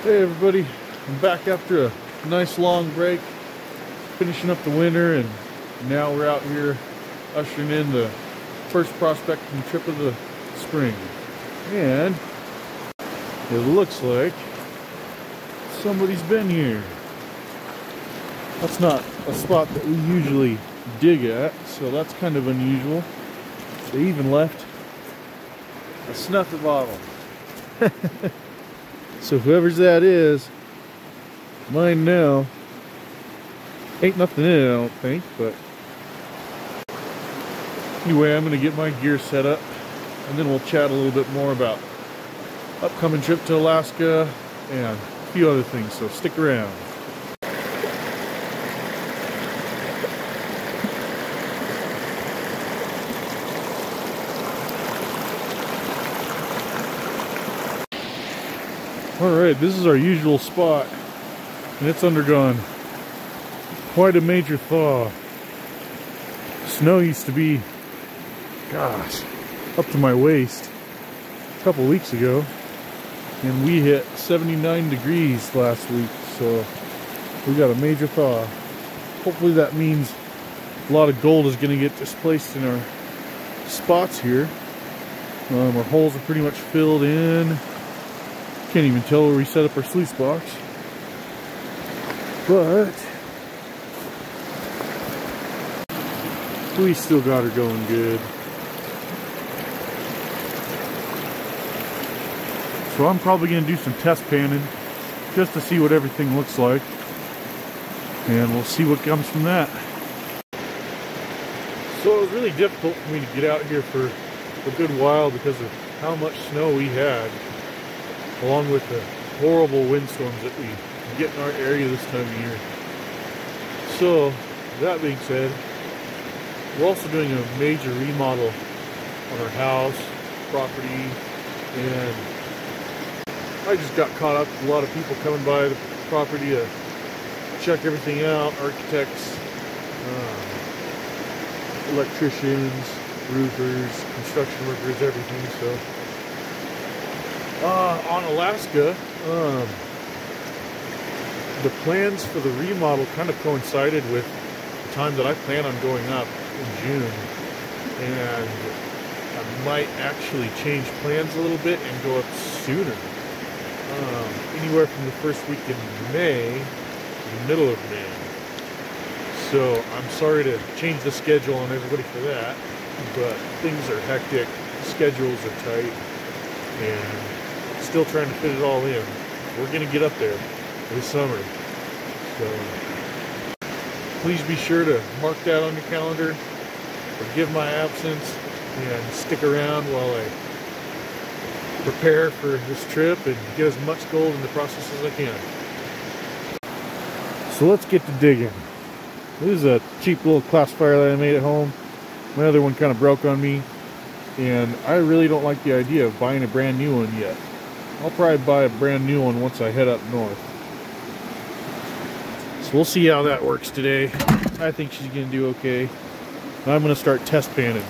Hey everybody, I'm back after a nice long break, finishing up the winter, and now we're out here ushering in the first prospecting trip of the spring. And it looks like somebody's been here. That's not a spot that we usually dig at, so that's kind of unusual. They even left a snuffer bottle. So whoever's that is, mine now. Ain't nothing in it, I don't think, but anyway, I'm gonna get my gear set up and then we'll chat a little bit more about upcoming trip to Alaska and a few other things, so stick around. Alright, this is our usual spot, and it's undergone quite a major thaw. Snow used to be, gosh, up to my waist a couple weeks ago, and we hit 79 degrees last week, so we got a major thaw. Hopefully that means a lot of gold is going to get displaced in our spots here. Our holes are pretty much filled in. Can't even tell where we set up our sluice box, but we still got her going good. So I'm probably going to do some test panning just to see what everything looks like, and we'll see what comes from that. So it was really difficult for me to get out here for a good while because of how much snow we had, along with the horrible windstorms that we get in our area this time of year. So, that being said, we're also doing a major remodel on our house, property, and I just got caught up with a lot of people coming by the property to check everything out, architects, electricians, roofers, construction workers, everything, so on Alaska, the plans for the remodel kind of coincided with the time that I plan on going up in June, and I might actually change plans a little bit and go up sooner, anywhere from the first week in May to the middle of May. So I'm sorry to change the schedule on everybody for that, but things are hectic, schedules are tight, and still trying to fit it all in. We're going to get up there this summer. So please be sure to mark that on your calendar. Forgive my absence and stick around while I prepare for this trip and get as much gold in the process as I can. So let's get to digging. This is a cheap little classifier that I made at home. My other one kind of broke on me, and I really don't like the idea of buying a brand new one yet. I'll probably buy a brand new one once I head up north. So we'll see how that works today. I think she's going to do okay. And I'm going to start test panning.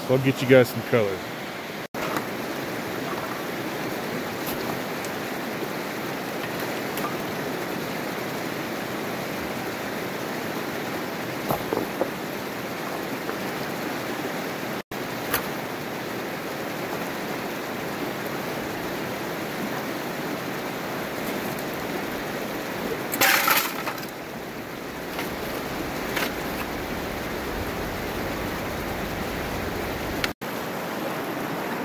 So I'll get you guys some color.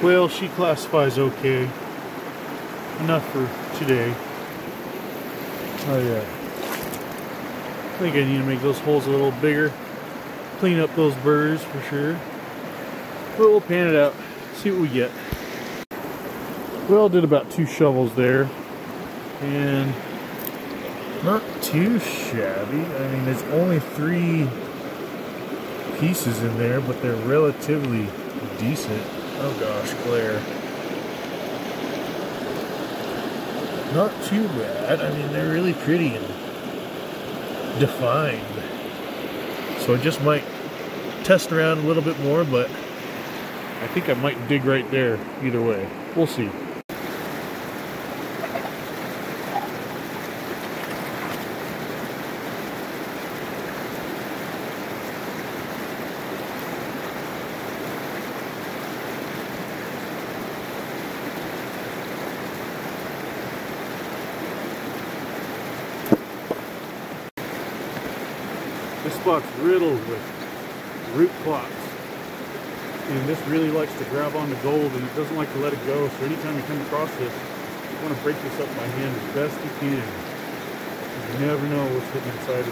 Well, she classifies okay. Enough for today. I think I need to make those holes a little bigger. Clean up those burrs for sure. But we'll pan it out. See what we get. Well, did about 2 shovels there. And not too shabby. I mean, there's only 3 pieces in there, but they're relatively decent. Oh gosh, glare. Not too bad. I mean, they're really pretty and defined. So I just might test around a little bit more, but I think I might dig right there either way. We'll see. spot's riddled with root clots. And this really likes to grab onto gold, and it doesn't like to let it go. So anytime you come across this, you want to break this up by hand as best you can. You never know what's hidden inside of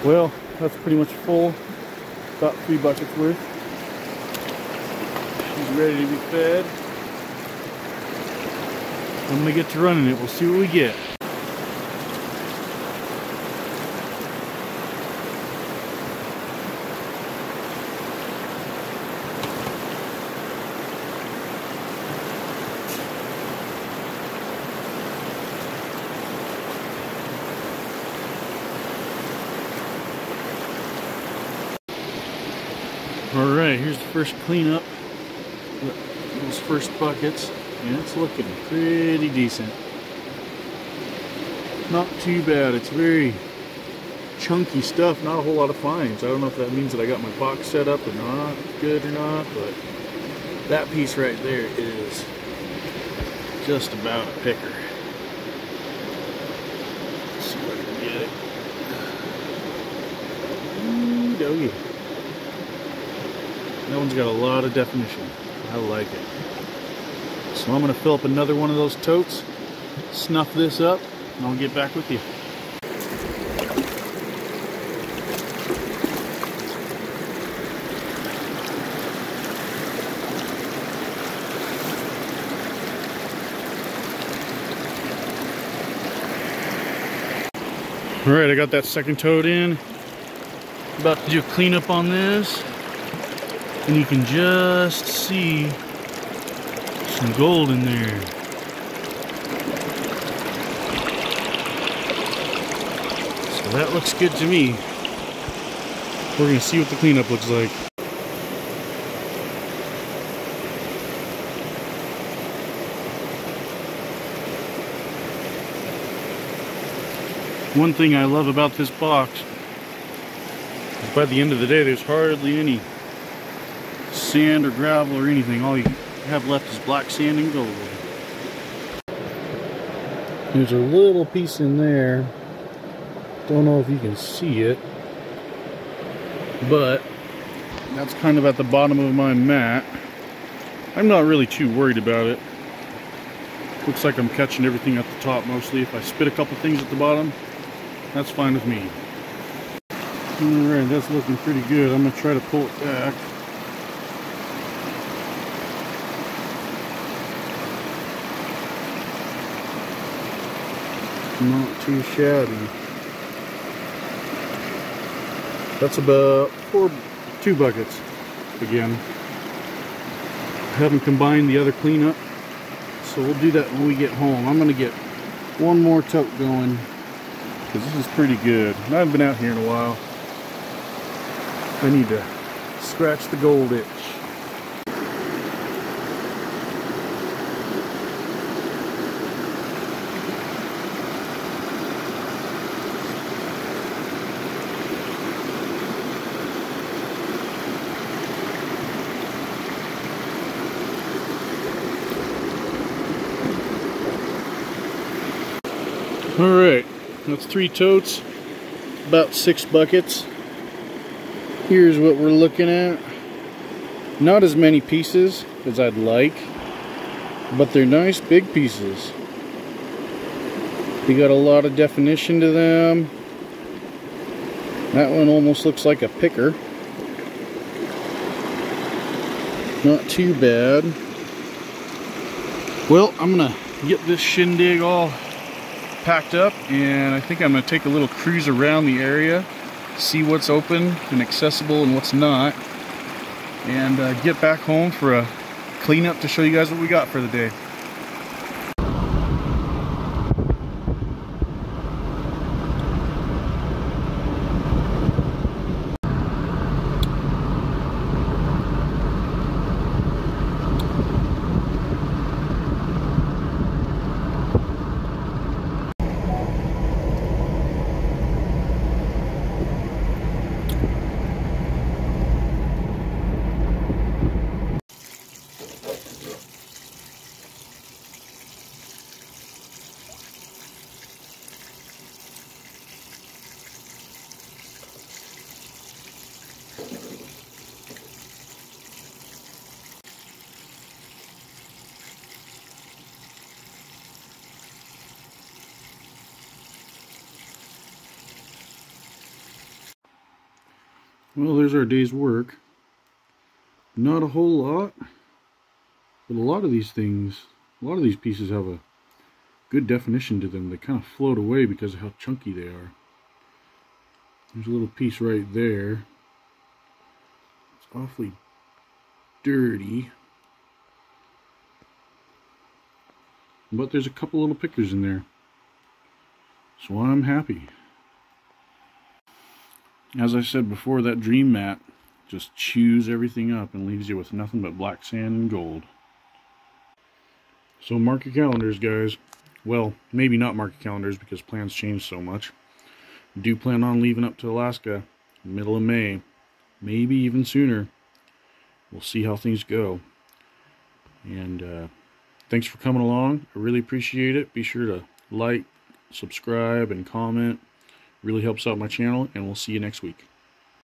there. Well, that's pretty much full. About 3 buckets worth. She's ready to be fed. When we get to running it, we'll see what we get. Alright, here's the first cleanup. Those first buckets, and it's looking pretty decent. Not too bad. It's very chunky stuff, not a whole lot of fines. I don't know if that means that I got my box set up or not, good or not, but that piece right there is just about a picker. Let's see if I can get it. Ooh, doggy. That one's got a lot of definition. I like it. So I'm going to fill up another one of those totes, snuff this up, and I'll get back with you. Alright, I got that second tote in. About to do a cleanup on this. And you can just see some gold in there. So that looks good to me. We're going to see what the cleanup looks like. One thing I love about this box is by the end of the day there's hardly any sand or gravel or anything. All you have left is black sand and gold. There's a little piece in there. Don't know if you can see it, but that's kind of at the bottom of my mat. I'm not really too worried about it. Looks like I'm catching everything at the top mostly. If I spit a couple things at the bottom, that's fine with me. Alright, that's looking pretty good. I'm going to try to pull it back. Not too shabby. That's about 2 buckets again. I haven't combined the other cleanup, so we'll do that when we get home. I'm going to get one more tote going because this is pretty good. I haven't been out here in a while. I need to scratch the gold itch. Alright, that's 3 totes, about 6 buckets. Here's what we're looking at. Not as many pieces as I'd like, but they're nice big pieces. They got a lot of definition to them. That one almost looks like a picker. Not too bad. Well, I'm gonna get this shindig all packed up, and I think I'm going to take a little cruise around the area, see what's open and accessible and what's not, and get back home for a cleanup to show you guys what we got for the day. Well, there's our day's work. Not a whole lot, but a lot of these things, a lot of these pieces have a good definition to them. They kind of float away because of how chunky they are. There's a little piece right there. It's awfully dirty. But there's a couple little pickers in there. So I'm happy. As I said before, that dream mat just chews everything up and leaves you with nothing but black sand and gold. So mark your calendars, guys. Well, maybe not mark your calendars because plans change so much. I do plan on leaving up to Alaska middle of May, maybe even sooner. We'll see how things go. And thanks for coming along. I really appreciate it. Be sure to like, subscribe, and comment. Really helps out my channel, and we'll see you next week.